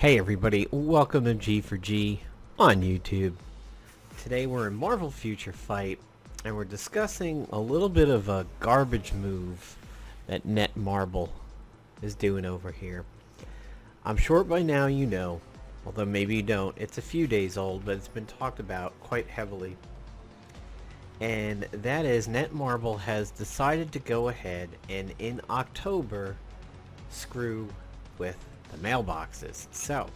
Hey everybody, welcome to G for G on YouTube. Today we're in Marvel Future Fight and we're discussing a little bit of a garbage move that Netmarble is doing over here. I'm sure by now you know, although maybe you don't. It's a few days old, but it's been talked about quite heavily. And that is Netmarble has decided to go ahead and in October screw with the mailboxes. So,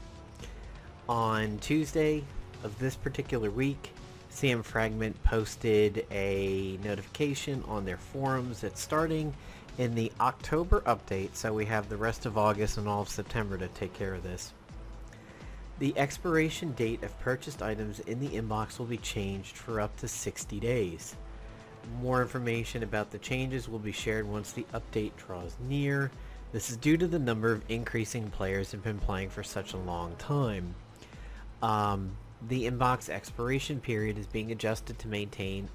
on Tuesday of this particular week, CM Fragment posted a notification on their forums that starting in the October update, so we have the rest of August and all of September to take care of this, the expiration date of purchased items in the inbox will be changed for up to 60 days. More information about the changes will be shared once the update draws near. This is due to the number of increasing players have been playing for such a long time. The inbox expiration period is being adjusted to maintain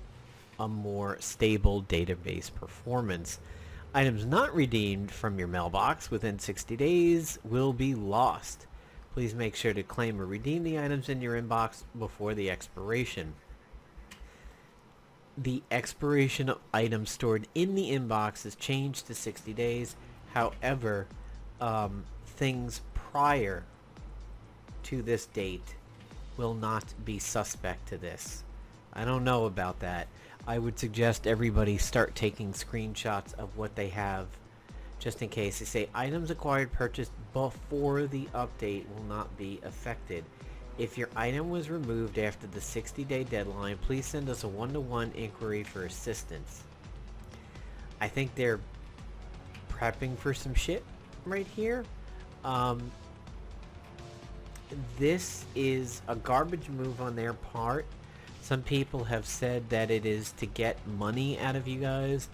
a more stable database performance. Items not redeemed from your mailbox within 60 days will be lost. Please make sure to claim or redeem the items in your inbox before the expiration. The expiration of items stored in the inbox is changed to 60 days. However, things prior to this date will not be suspect to this. I don't know about that. I would suggest everybody start taking screenshots of what they have just in case. They say items acquired purchased before the update will not be affected. If your item was removed after the 60-day deadline, please send us a one-to-one inquiry for assistance. I think they're prepping for some shit right here. This is a garbage move on their part. Some people have said that it is to get money out of you guys,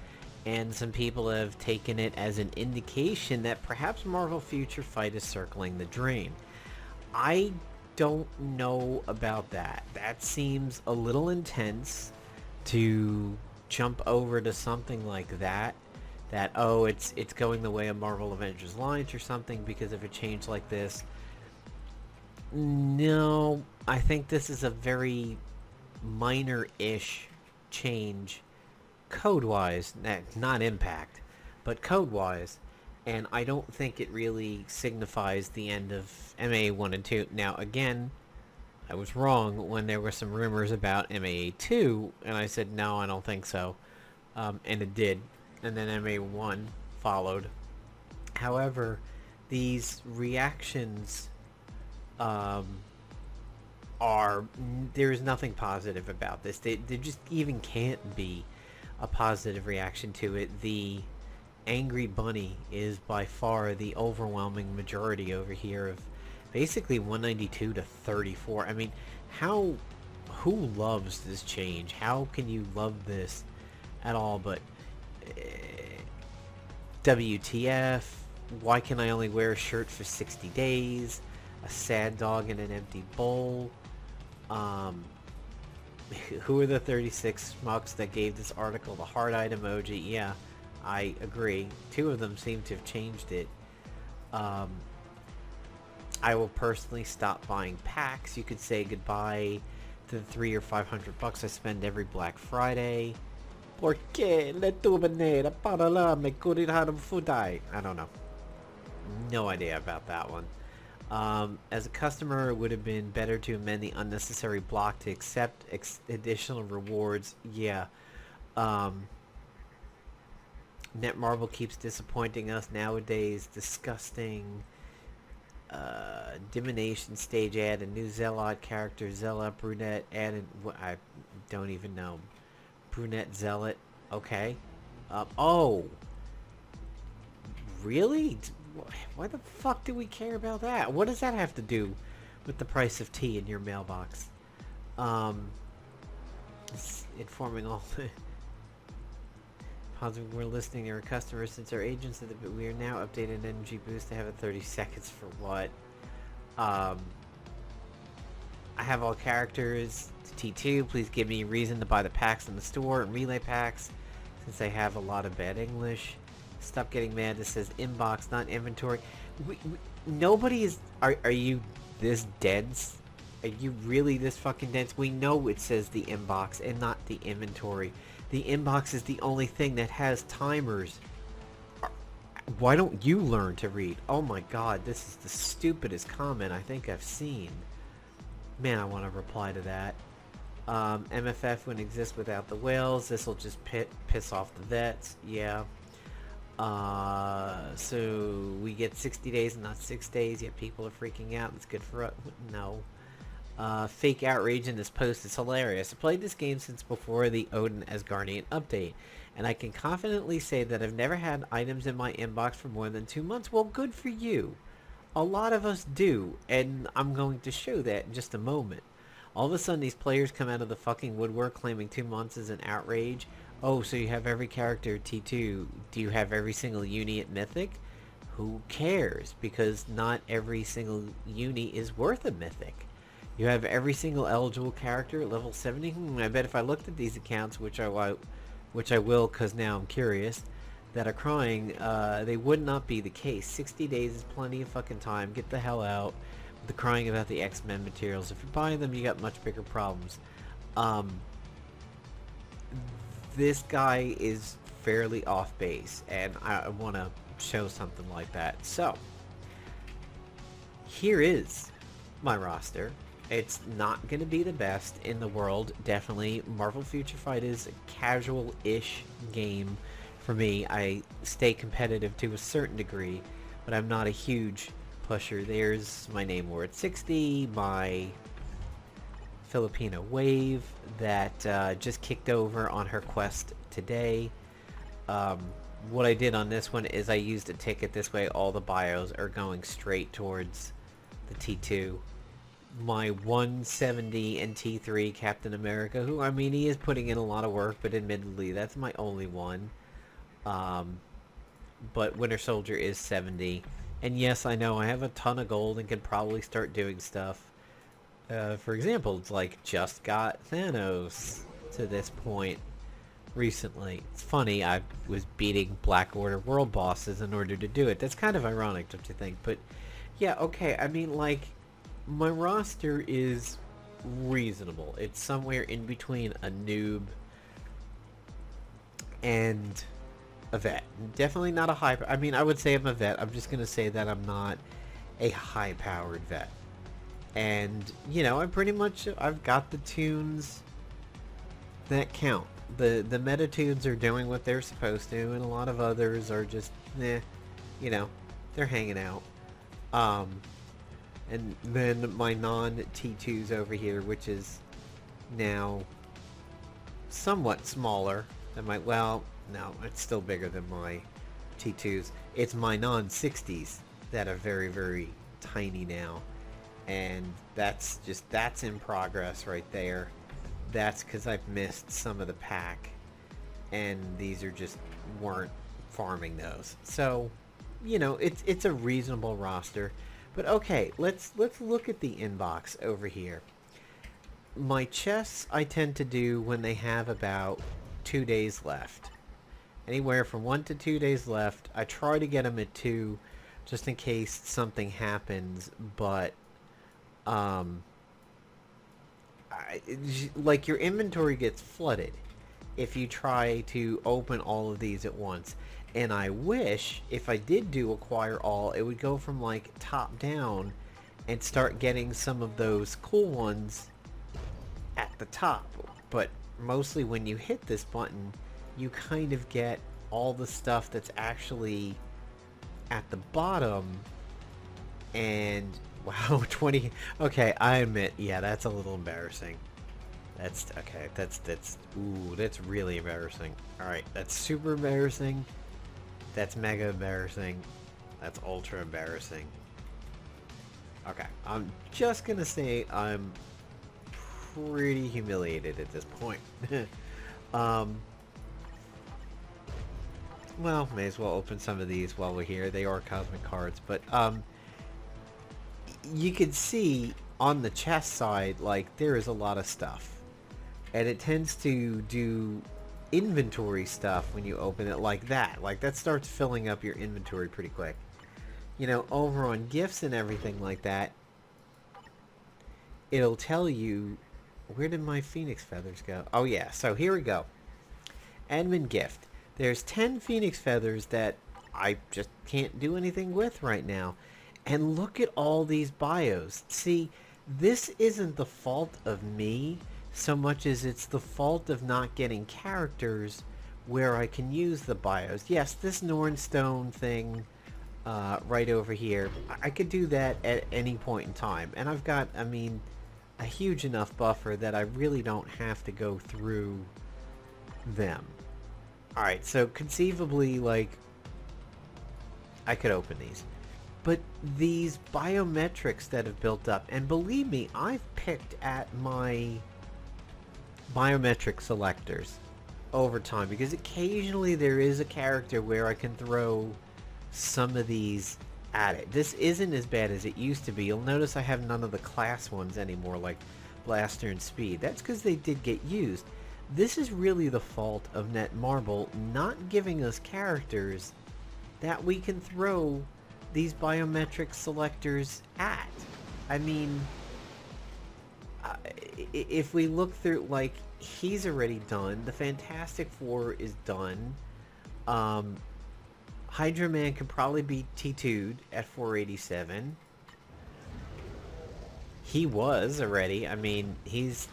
and some people have taken it as an indication that perhaps Marvel Future Fight is circling the drain. I don't know about that. That seems a little intense to jump over to something like that. That, oh, it's going the way of Marvel Avengers Alliance or something because of a change like this. No, I think this is a very minor-ish change code-wise, not impact, but code-wise, and I don't think it really signifies the end of MAA 1 and 2. Now, again, I was wrong when there were some rumors about MAA 2, and I said, no, I don't think so, and it did. And then MA1 followed. However, these reactions there's nothing positive about this. There just even can't be a positive reaction to it. The Angry Bunny is by far the overwhelming majority over here of basically 192 to 34. I mean, who loves this change? How can you love this at all? But WTF, why can I only wear a shirt for 60 days? A sad dog in an empty bowl. Who are the 36 schmucks that gave this article the heart eye emoji? Yeah, I agree. 2 of them seem to have changed it. I will personally stop buying packs. You could say goodbye to the $300 or $500 I spend every Black Friday. Porque le tuve manera para la me curar fudai. I don't know. No idea about that one. As a customer, it would have been better to amend the unnecessary block to accept additional rewards. Yeah. Netmarble keeps disappointing us nowadays. Disgusting. Divination stage ad, a new Zealot character, Zealot brunette added. I don't even know. Brunette Zealot. Okay. Oh. Really? Why the fuck do we care about that? What does that have to do with the price of tea in your mailbox? It's informing all positive we're listening to our customers since our agents said that we are now updated energy boost to have it 30 seconds for what? I have all characters to T2. Please give me a reason to buy the packs in the store and relay packs since I have a lot of bad English. Stop getting mad. This says inbox, not inventory. nobody is... Are you this dense? Are you really this fucking dense? We know it says the inbox and not the inventory. The inbox is the only thing that has timers. Why don't you learn to read? Oh my god, this is the stupidest comment I think I've seen. Man, I want to reply to that. MFF wouldn't exist without the whales. This will just piss off the vets. Yeah. So we get 60 days and not 6 days, yet people are freaking out. It's good for us. No. Fake outrage in this post is hilarious. I played this game since before the Odin as Guardian update, and I can confidently say that I've never had items in my inbox for more than 2 months. Well, good for you. A lot of us do, and I'm going to show that in just a moment. All of a sudden, these players come out of the fucking woodwork claiming 2 months is an outrage. Oh, so you have every character T2. Do you have every single uni at Mythic? Who cares? Because not every single uni is worth a Mythic. You have every single eligible character at level 70? I bet if I looked at these accounts, which I will because now I'm curious, that are crying, they would not be the case. 60 days is plenty of fucking time. Get the hell out. The crying about the X-Men materials. If you're buying them, you got much bigger problems. This guy is fairly off base, and I want to show something like that. So, here is my roster. It's not going to be the best in the world. Definitely, Marvel Future Fight is a casual-ish game for me. I stay competitive to a certain degree, but I'm not a huge pusher. There's my Name Lord 60, my Filipino Wave that just kicked over on her quest today. What I did on this one is I used a ticket. This way all the bios are going straight towards the T2. My 170 and T3 Captain America, who, I mean, he is putting in a lot of work, but admittedly that's my only one. But Winter Soldier is 70. And yes, I know I have a ton of gold and can probably start doing stuff. For example, it's like just got Thanos to this point recently. It's funny, I was beating Black Order world bosses in order to do it. That's kind of ironic, don't you think? But yeah, okay, I mean, like, my roster is reasonable. It's somewhere in between a noob and a vet. Definitely not a high... I mean, I would say I'm a vet. I'm just going to say that I'm not a high-powered vet. And, you know, I've got the tunes that count. The meta tunes are doing what they're supposed to, and a lot of others are just, you know, they're hanging out. And then my non-T2s over here, which is now somewhat smaller than my, well, no, it's still bigger than my T2s. It's my non-60s that are very, very tiny now. And that's in progress right there. That's because I've missed some of the pack. And these are just weren't farming those. So, you know, it's a reasonable roster. But okay, let's look at the inbox over here. My chests I tend to do when they have about 2 days left. Anywhere from 1 to 2 days left. I try to get them at 2 just in case something happens, but like your inventory gets flooded if you try to open all of these at once. And I wish if I did do acquire all, it would go from like top down and start getting some of those cool ones at the top. But mostly when you hit this button, you kind of get all the stuff that's actually at the bottom. And wow, 20. Okay, I admit, yeah, that's a little embarrassing. That's okay. That's ooh, that's really embarrassing. All right, that's super embarrassing. That's mega embarrassing. That's ultra embarrassing. Okay, I'm just gonna say I'm pretty humiliated at this point. Well, may as well open some of these while we're here. They are cosmic cards, but you can see on the chest side, like, there is a lot of stuff. And it tends to do inventory stuff when you open it like that. Like, that starts filling up your inventory pretty quick. over on gifts and everything like that, it'll tell you, where did my phoenix feathers go? Oh yeah, so here we go. Admin gift. There's 10 phoenix feathers that I just can't do anything with right now. And look at all these bios. See, this isn't the fault of me so much as it's the fault of not getting characters where I can use the bios. Yes, this Nornstone thing right over here, I could do that at any point in time. And I've got, a huge enough buffer that I really don't have to go through them. Alright, so conceivably, I could open these. But these biometrics that have built up, and believe me, I've picked at my biometric selectors over time, because occasionally there is a character where I can throw some of these at it. This isn't as bad as it used to be. You'll notice I have none of the class ones anymore, like Blaster and Speed. That's because they did get used. This is really the fault of Netmarble not giving us characters that we can throw these biometric selectors at. If we look through, he's already done. The Fantastic Four is done. Hydra Man can probably be T2'd at 487. He was already. He's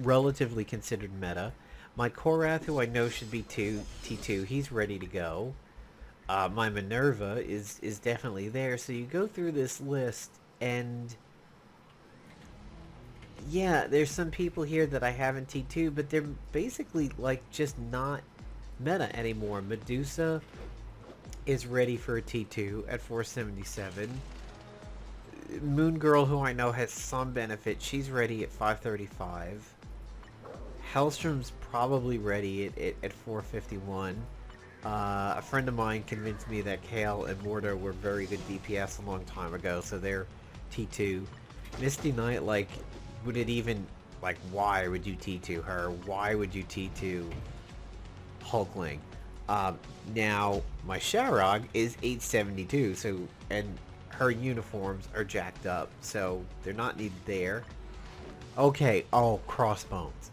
relatively considered meta. My Korath, who I know should be T2, he's ready to go. My Minerva is definitely there. So you go through this list, and yeah, there's some people here that I haven't T2, but they're basically just not meta anymore. Medusa is ready for a T2 at 477. Moon Girl, who I know has some benefit, she's ready at 535. Hellstrom's probably ready at 451. A friend of mine convinced me that Kale and Mortar were very good DPS a long time ago, so they're T2. Misty Knight, would it even, why would you T2 her? Why would you T2 Hulkling? Now, my Sharog is 872, so, and her uniforms are jacked up, so they're not needed there. Okay, oh, Crossbones.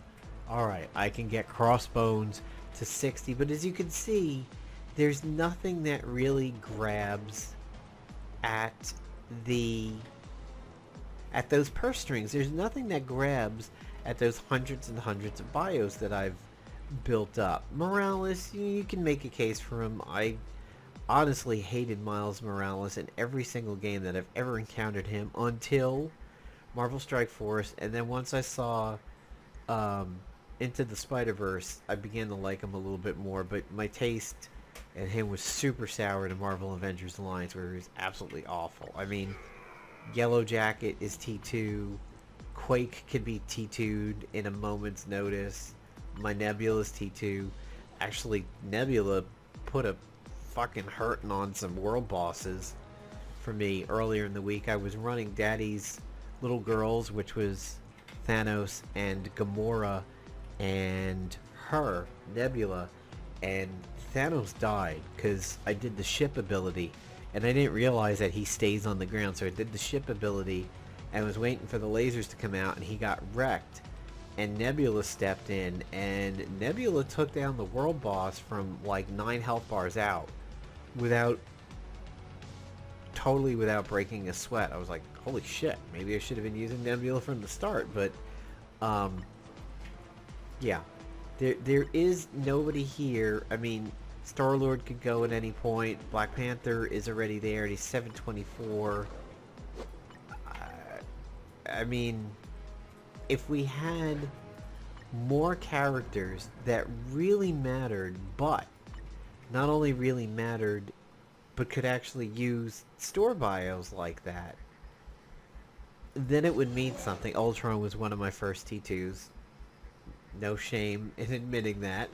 Alright, I can get Crossbones to 60, but as you can see, there's nothing that really grabs at those purse strings. There's nothing that grabs at those hundreds and hundreds of bios that I've built up. Morales, you can make a case for him. I honestly hated Miles Morales in every single game that I've ever encountered him until Marvel Strike Force, and then once I saw Into the Spider-Verse, I began to like him a little bit more, but my taste in him was super sour to Marvel Avengers Alliance, where he was absolutely awful. Yellow Jacket is T2, Quake could be T2'd in a moment's notice. My Nebula's T2. Actually, Nebula put a fucking hurting on some world bosses for me earlier in the week. I was running Daddy's Little Girls, which was Thanos and Gamora and her, Nebula, and Thanos died because I did the ship ability, and I didn't realize that he stays on the ground, so I did the ship ability and was waiting for the lasers to come out, and he got wrecked. And Nebula stepped in, and Nebula took down the world boss from 9 health bars out totally without breaking a sweat. I was like, holy shit, maybe I should have been using Nebula from the start. But yeah, there is nobody here. Star-Lord could go at any point. Black Panther is already there, and he's 724. If we had more characters that really mattered, but not only really mattered, but could actually use store bios like that, then it would mean something. Ultron was one of my first T2s. No shame in admitting that.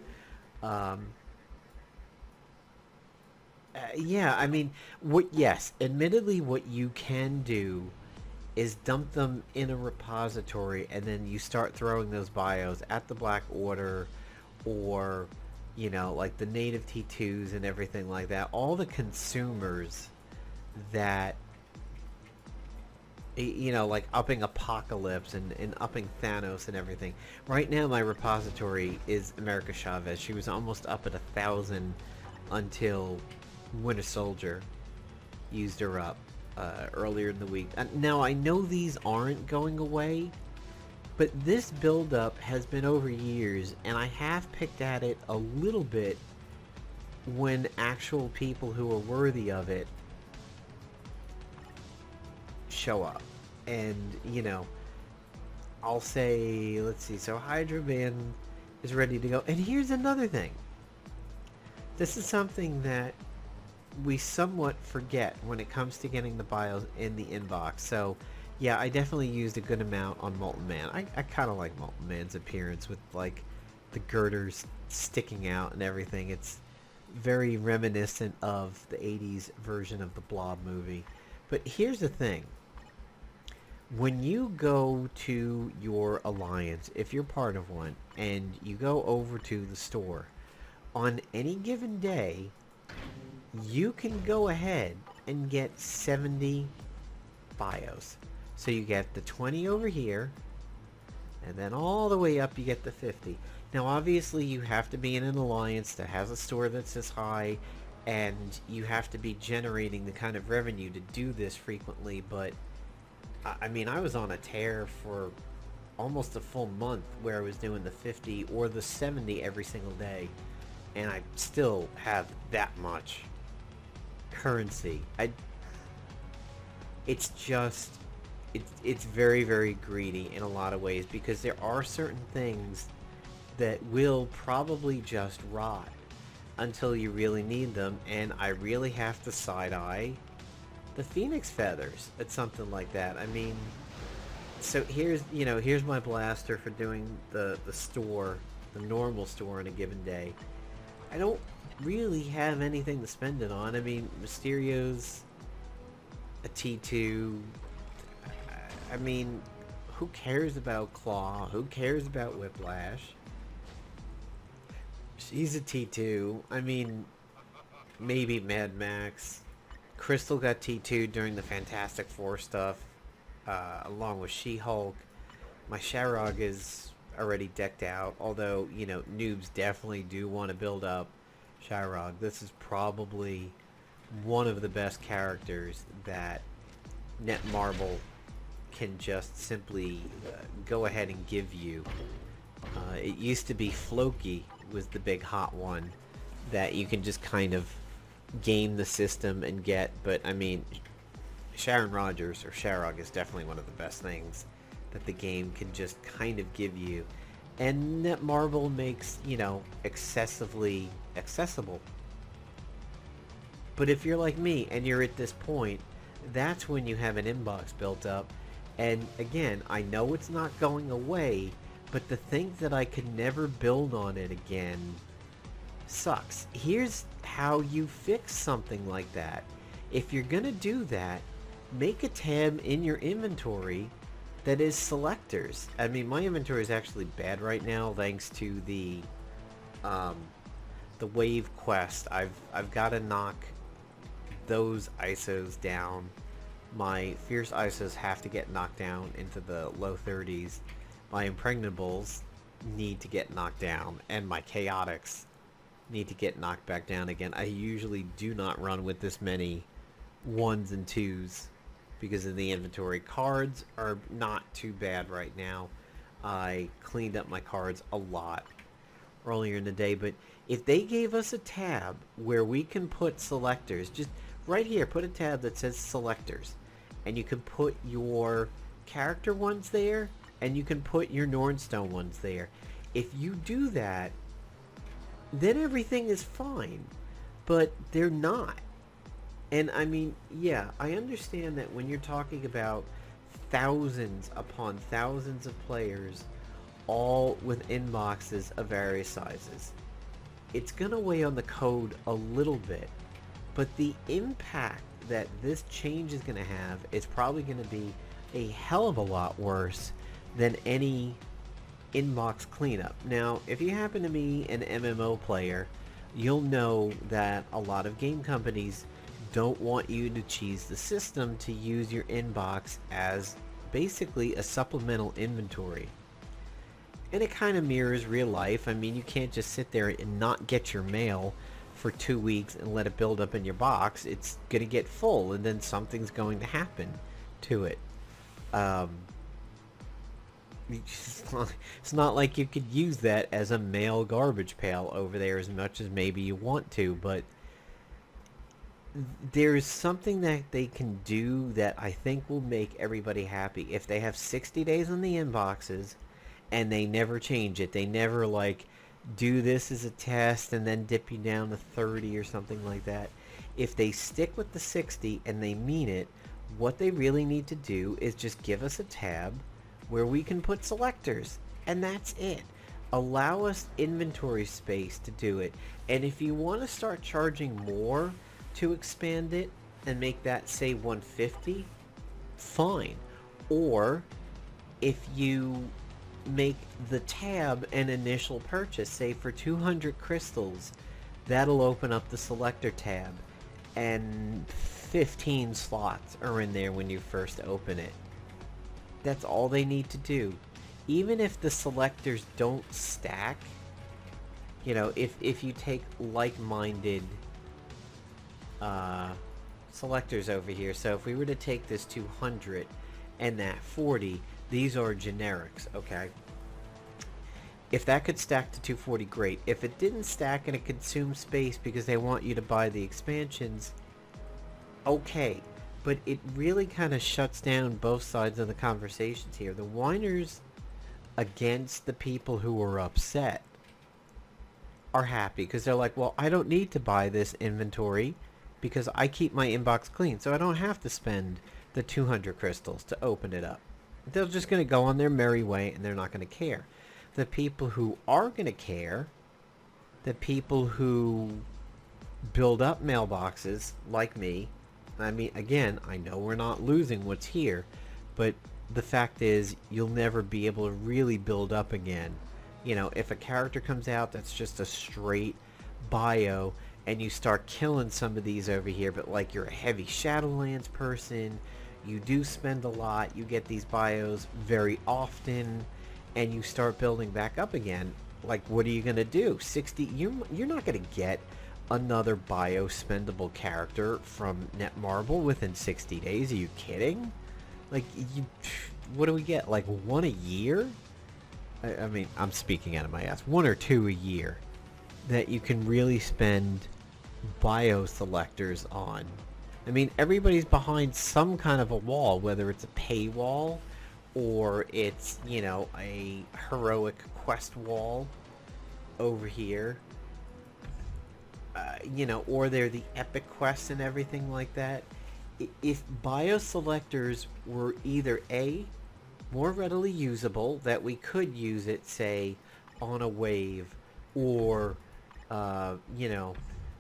Yeah, yes, admittedly what you can do is dump them in a repository, and then you start throwing those bios at the Black Order, or the native T2s and everything like that. All the consumers that, like upping Apocalypse and upping Thanos and everything. Right now, my repository is America Chavez. She was almost up at 1,000 until Winter Soldier used her up earlier in the week. Now, I know these aren't going away, but this build-up has been over years, and I have picked at it a little bit when actual people who are worthy of it show up. And, I'll say, let's see, so Hydra Man is ready to go. And here's another thing. This is something that we somewhat forget when it comes to getting the bios in the inbox. So, yeah, I definitely used a good amount on Molten Man. I kind of like Molten Man's appearance with, like, the girders sticking out and everything. It's very reminiscent of the 80s version of the Blob movie. But here's the thing. When you go to your alliance, if you're part of one, and you go over to the store, on any given day, you can go ahead and get 70 bios. So you get the 20 over here, and then all the way up you get the 50. Now obviously you have to be in an alliance that has a store that's this high, and you have to be generating the kind of revenue to do this frequently, but I mean, I was on a tear for almost a full month where I was doing the 50 or the 70 every single day, and I still have that much currency. It's just, it's very, very greedy in a lot of ways, because there are certain things that will probably just rot until you really need them, and I really have to side-eye the Phoenix Feathers at something like that. I mean, so here's my blaster for doing the store, the normal store on a given day. I don't really have anything to spend it on. I mean, Mysterio's a T2. I mean, who cares about Claw? Who cares about Whiplash? She's a T2. I mean, maybe Mad Max. Crystal got T2 during the Fantastic Four stuff, along with She-Hulk. My Sharog is already decked out, although, noobs definitely do want to build up Sharog. This is probably one of the best characters that Netmarble can just simply go ahead and give you. It used to be Floki was the big hot one that you can just kind of game the system and get, but I mean, Sharon Rogers or Sharog is definitely one of the best things that the game can just kind of give you, and Netmarble makes, excessively accessible. But if you're like me and you're at this point, that's when you have an inbox built up, and again, I know it's not going away, but the think that I could never build on it again sucks. Here's how you fix something like that. If you're gonna do that, make a tab in your inventory that is selectors. I mean, my inventory is actually bad right now thanks to the wave quest. I've got to knock those ISOs down. My fierce ISOs have to get knocked down into the low 30s. My impregnables need to get knocked down, and my chaotics need to get knocked back down again. I usually do not run with this many 1s and 2s because of the inventory. Cards are not too bad right now. I cleaned up my cards a lot earlier in the day, but if they gave us a tab where we can put selectors, just right here, put a tab that says selectors, and you can put your character ones there, and you can put your Nornstone ones there. If you do that, then everything is fine, but they're not. And I mean, yeah, I understand that when you're talking about thousands upon thousands of players, all with inboxes of various sizes, it's gonna weigh on the code a little bit, but the impact that this change is gonna have is probably gonna be a hell of a lot worse than any inbox cleanup. Now, if you happen to be an MMO player, you'll know that a lot of game companies don't want you to cheese the system to use your inbox as basically a supplemental inventory. And it kind of mirrors real life. I mean, you can't just sit there and not get your mail for 2 weeks and let it build up in your box. It's going to get full, and then something's going to happen to it. It's not like you could use that as a mail garbage pail over there as much as maybe you want to, but there's something that they can do that I think will make everybody happy. If they have 60 days on the inboxes and they never change it, they never like do this as a test and then dip you down to 30 or something like that. If they stick with the 60 and they mean it, what they really need to do is just give us a tab where we can put selectors, and that's it. Allow us inventory space to do it. And if you want to start charging more to expand it and make that say 150, fine. Or if you make the tab an initial purchase, say for 200 crystals, that'll open up the selector tab, and 15 slots are in there when you first open it. That's all they need to do. Even if the selectors don't stack, you know, if you take like-minded selectors over here, so if we were to take this 200 and that 40, these are generics, okay? If that could stack to 240, great. If it didn't stack and it consumed space because they want you to buy the expansions, okay. But it really kind of shuts down both sides of the conversations here. The whiners against the people who are upset are happy because they're like, well, I don't need to buy this inventory because I keep my inbox clean, so I don't have to spend the 200 crystals to open it up. They're just going to go on their merry way, and they're not going to care. The people who are going to care, the people who build up mailboxes like me, I mean, again, I know we're not losing what's here, but the fact is you'll never be able to really build up again. You know, if a character comes out that's just a straight bio and you start killing some of these over here, but like you're a heavy Shadowlands person, you do spend a lot, you get these bios very often, and you start building back up again, like what are you going to do? 60, you're not going to get another bio spendable character from Netmarble within 60 days. Are you kidding? Like, what do we get? Like one a year? I mean, I'm speaking out of my ass. 1 or 2 a year that you can really spend bio selectors on. I mean, everybody's behind some kind of a wall, whether it's a paywall or it's, you know, a heroic quest wall over here. You know, or they're the epic quests and everything like that. If bio selectors were either A, more readily usable, that we could use it, say, on a wave, or, you know,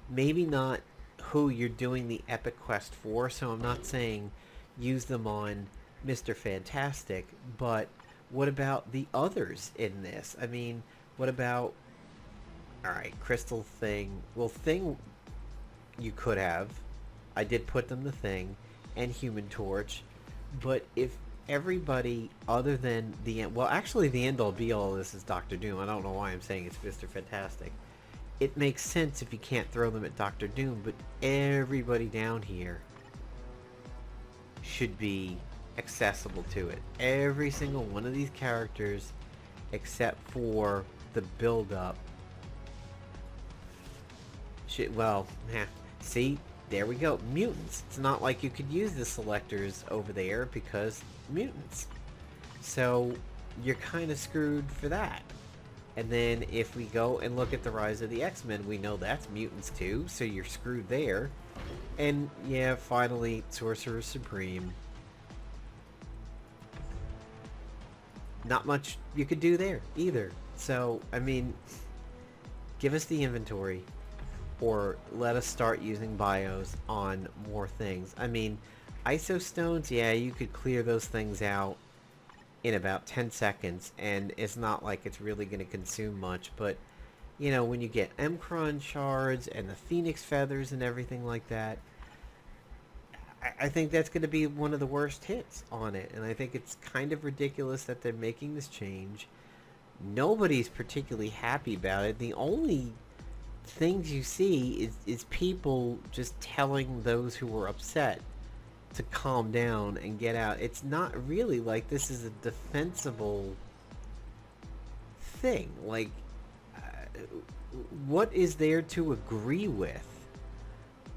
maybe not who you're doing the epic quest for, so I'm not saying use them on Mr. Fantastic, but what about the others in this? I mean, what about... Alright, Crystal Thing. Well, Thing you could have. I did put them the Thing and Human Torch. But if everybody other than the... Well, actually the end-all be-all of this is Doctor Doom. I don't know why I'm saying it's Mr. Fantastic. It makes sense if you can't throw them at Doctor Doom, but everybody down here should be accessible to it. Every single one of these characters, except for the build-up, well, see, there we go. Mutants. It's not like you could use the selectors over there because mutants. So you're kind of screwed for that. And then if we go and look at the Rise of the X-Men, we know that's mutants too, so you're screwed there. And yeah, finally, Sorcerer Supreme. Not much you could do there either. So, I mean, give us the inventory. Or let us start using bios on more things. I mean, ISO stones, yeah, you could clear those things out in about 10 seconds, and it's not like it's really going to consume much, but, you know, when you get Emkron shards and the Phoenix feathers and everything like that, I think that's going to be one of the worst hits on it, and I think it's kind of ridiculous that they're making this change. Nobody's particularly happy about it. The only things you see is people just telling those who were upset to calm down and get out. It's not really like this is a defensible thing. Like, what is there to agree with?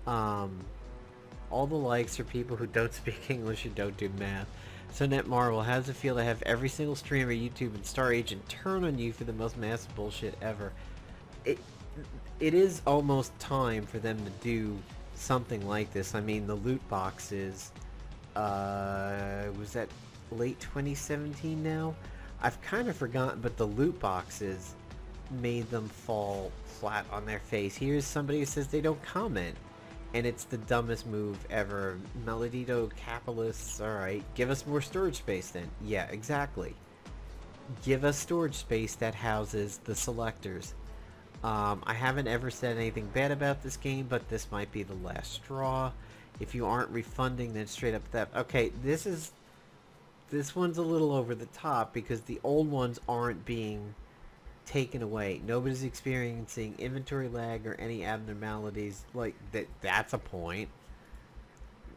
All the likes are people who don't speak English and don't do math. So Netmarble, how does it feel to have every single streamer, YouTube, and Star Agent turn on you for the most massive bullshit ever? It is almost time for them to do something like this. I mean, the loot boxes, was that late 2017 now? I've kind of forgotten, but the loot boxes made them fall flat on their face. Here's somebody who says they don't comment, and it's the dumbest move ever. Melodito capitalists, alright, give us more storage space then. Yeah, exactly. Give us storage space that houses the selectors. I haven't ever said anything bad about this game, but this might be the last straw. If you aren't refunding, then straight up theft. Okay, this one's a little over the top because the old ones aren't being taken away. Nobody's experiencing inventory lag or any abnormalities like that. That's a point.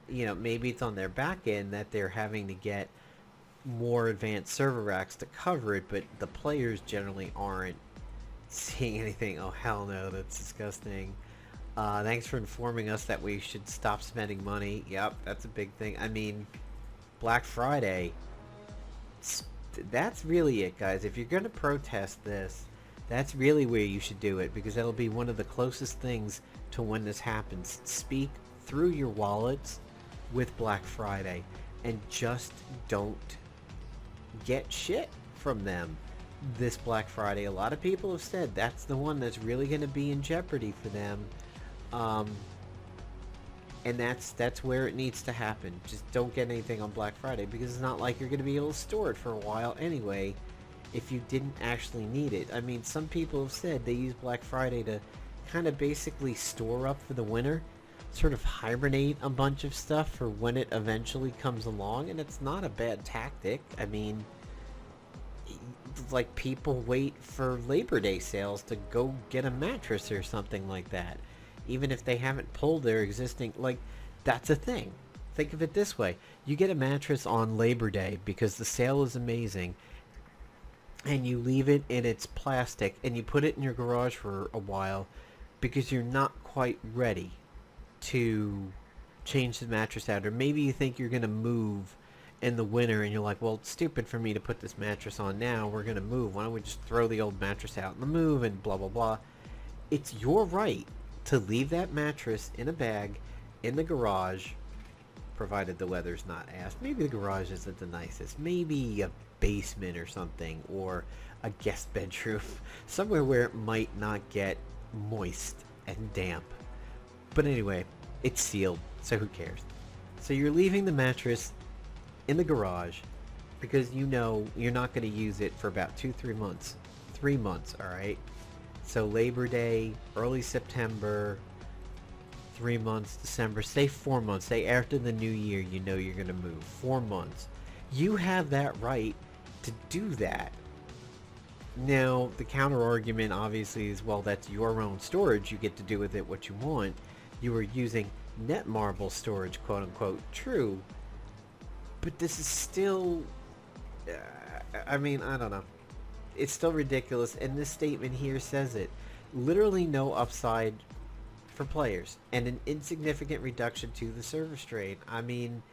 You know, maybe it's on their back end that they're having to get more advanced server racks to cover it, but the players generally aren't seeing anything. Oh hell no, that's disgusting. Thanks for informing us that we should stop spending money. Yep, that's a big thing. I mean, Black Friday, that's really it, guys. If you're gonna protest this, that's really where you should do it, because that'll be one of the closest things to when this happens. Speak through your wallets with Black Friday and just don't get shit from them this Black Friday. A lot of people have said that's the one that's really going to be in jeopardy for them, and that's where it needs to happen. Just don't get anything on Black Friday, because it's not like you're going to be able to store it for a while anyway if you didn't actually need it. I mean, some people have said they use Black Friday to kind of basically store up for the winter, sort of hibernate a bunch of stuff for when it eventually comes along, and it's not a bad tactic. I mean, like, people wait for Labor Day sales to go get a mattress or something like that, even if they haven't pulled their existing, like, that's a thing. Think of it this way: you get a mattress on Labor Day because the sale is amazing, and you leave it in its plastic and you put it in your garage for a while because you're not quite ready to change the mattress out, or maybe you think you're going to move in the winter and you're like, well, it's stupid for me to put this mattress on now, we're going to move, why don't we just throw the old mattress out in the move and blah blah blah. It's your right to leave that mattress in a bag in the garage, provided the weather's not ass. Maybe the garage isn't the nicest, maybe a basement or something, or a guest bedroom, somewhere where it might not get moist and damp. But anyway, it's sealed, so who cares? So you're leaving the mattress in the garage because you know you're not going to use it for about 2-3 months. 3 months, alright? So Labor Day, early September, 3 months, December, say 4 months. Say after the new year you know you're going to move. 4 months. You have that right to do that. Now, the counter argument obviously is, well, that's your own storage. You get to do with it what you want. You are using Netmarble storage, quote unquote. True. But this is still, I mean, I don't know. It's still ridiculous, and this statement here says it. Literally no upside for players, and an insignificant reduction to the server strain. I mean,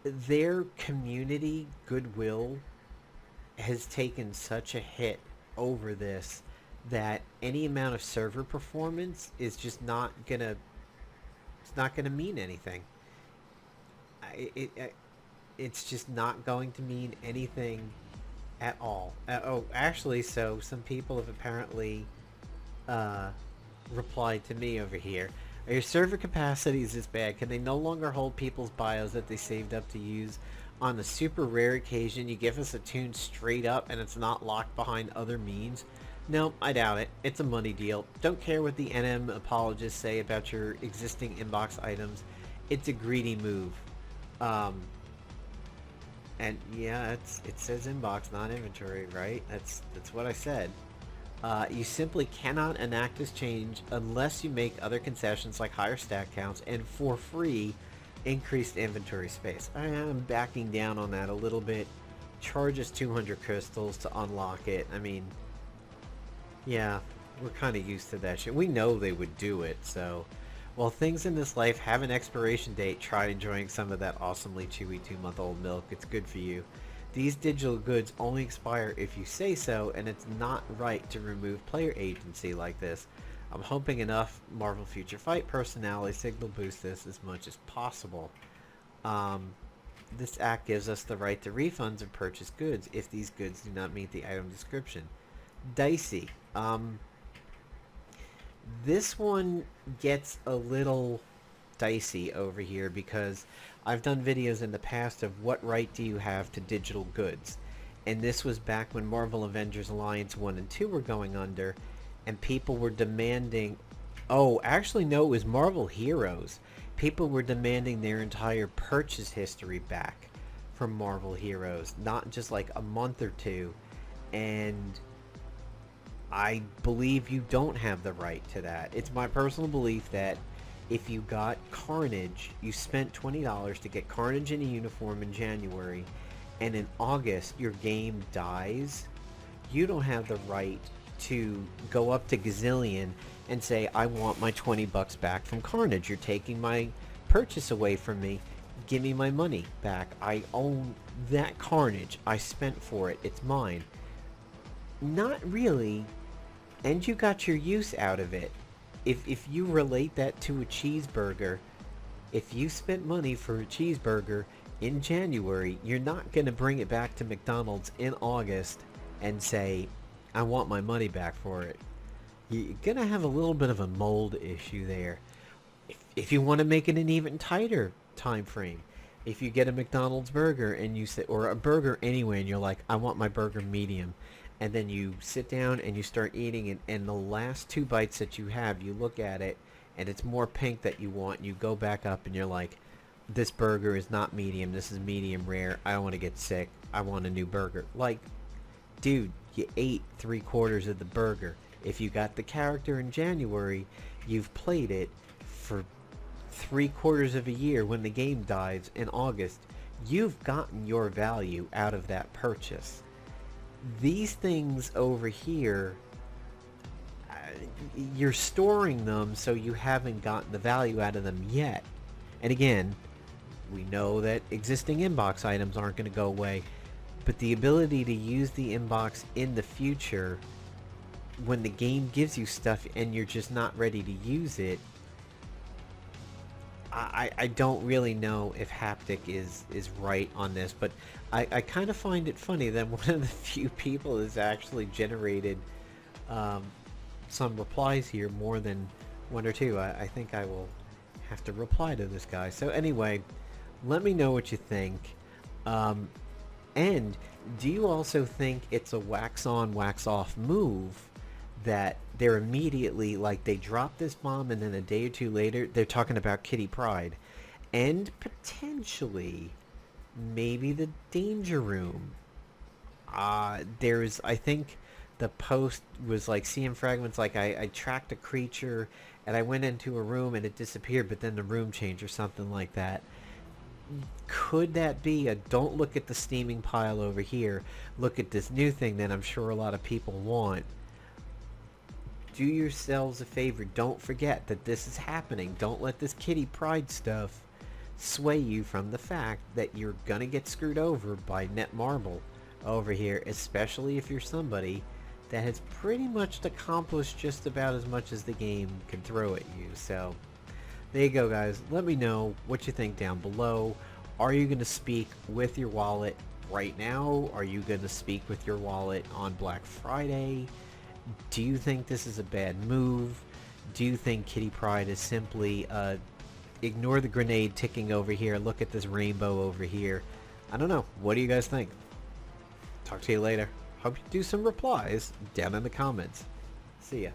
their community goodwill has taken such a hit over this that any amount of server performance is just not gonna, it's not gonna mean anything. It's just not going to mean anything at all. Oh, actually, so some people have apparently replied to me over here. Are your server capacities this bad? Can they no longer hold people's bios that they saved up to use? On the super rare occasion you give us a tune straight up and it's not locked behind other means? No, I doubt it. It's a money deal. Don't care what the NM apologists say about your existing inbox items. it's a greedy move. Um, and yeah, it says inbox, not inventory, right? That's what I said. You simply cannot enact this change unless you make other concessions like higher stack counts and for free increased inventory space. I am backing down on that a little bit. Charges 200 crystals to unlock it. I mean, yeah, we're kind of used to that shit. We know they would do it, so while things in this life have an expiration date, try enjoying some of that awesomely chewy 2-month-old milk. It's good for you. These digital goods only expire if you say so, and it's not right to remove player agency like this. I'm hoping enough Marvel Future Fight personality signal boost this as much as possible. This act gives us the right to refunds of purchased goods if these goods do not meet the item description. Dicey. This one gets a little dicey over here because I've done videos in the past of what right do you have to digital goods, and this was back when Marvel Avengers Alliance 1 and 2 were going under and people were demanding, oh actually no, it was Marvel Heroes. People were demanding their entire purchase history back from Marvel Heroes, not just like a month or two, and I believe you don't have the right to that. It's my personal belief that if you got Carnage, you spent $20 to get Carnage in a uniform in January, and in August your game dies, you don't have the right to go up to Gazillion and say, I want my 20 bucks back from Carnage. You're taking my purchase away from me. Give me my money back. I own that Carnage. I spent for it. It's mine. Not really. And you got your use out of it. If you relate that to a cheeseburger, if you spent money for a cheeseburger in January, you're not going to bring it back to McDonald's in August and say, I want my money back for it. You're going to have a little bit of a mold issue there. If you want to make it an even tighter time frame, if you get a McDonald's burger and you say, or a burger anyway, and you're like, I want my burger medium, and then you sit down and you start eating it, and the last 2 bites that you have, you look at it and it's more pink that you want, and you go back up and you're like, this burger is not medium, this is medium rare, I don't want to get sick, I want a new burger. Like, dude, you ate 3/4 of the burger. If you got the character in January, you've played it for 3/4 of a year. When the game dies in August, you've gotten your value out of that purchase. These things over here, you're storing them so you haven't gotten the value out of them yet. And again, we know that existing inbox items aren't going to go away, but the ability to use the inbox in the future when the game gives you stuff and you're just not ready to use it, I don't really know if Haptic is right on this, but I kind of find it funny that one of the few people has actually generated some replies here, more than 1 or 2. I think I will have to reply to this guy. So anyway, let me know what you think. And do you also think it's a wax on, wax off move that they're immediately, like, they drop this bomb and then a day or 2 later they're talking about Kitty Pryde and potentially maybe the danger room? There's, I think the post was like CM fragments, like I tracked a creature and I went into a room and it disappeared, but then the room changed or something like that. Could that be a don't look at the steaming pile over here, look at this new thing that I'm sure a lot of people want? Do yourselves a favor, don't forget that this is happening. Don't let this Kitty Pryde stuff sway you from the fact that you're gonna get screwed over by Netmarble over here, especially if you're somebody that has pretty much accomplished just about as much as the game can throw at you. So there you go, guys. Let me know what you think down below. Are you going to speak with your wallet right now? Are you going to speak with your wallet on Black Friday? Do you think this is a bad move? Do you think Kitty Pryde is simply ignore the grenade ticking over here, look at this rainbow over here? I don't know. What do you guys think? Talk to you later. Hope you do some replies down in the comments. See ya.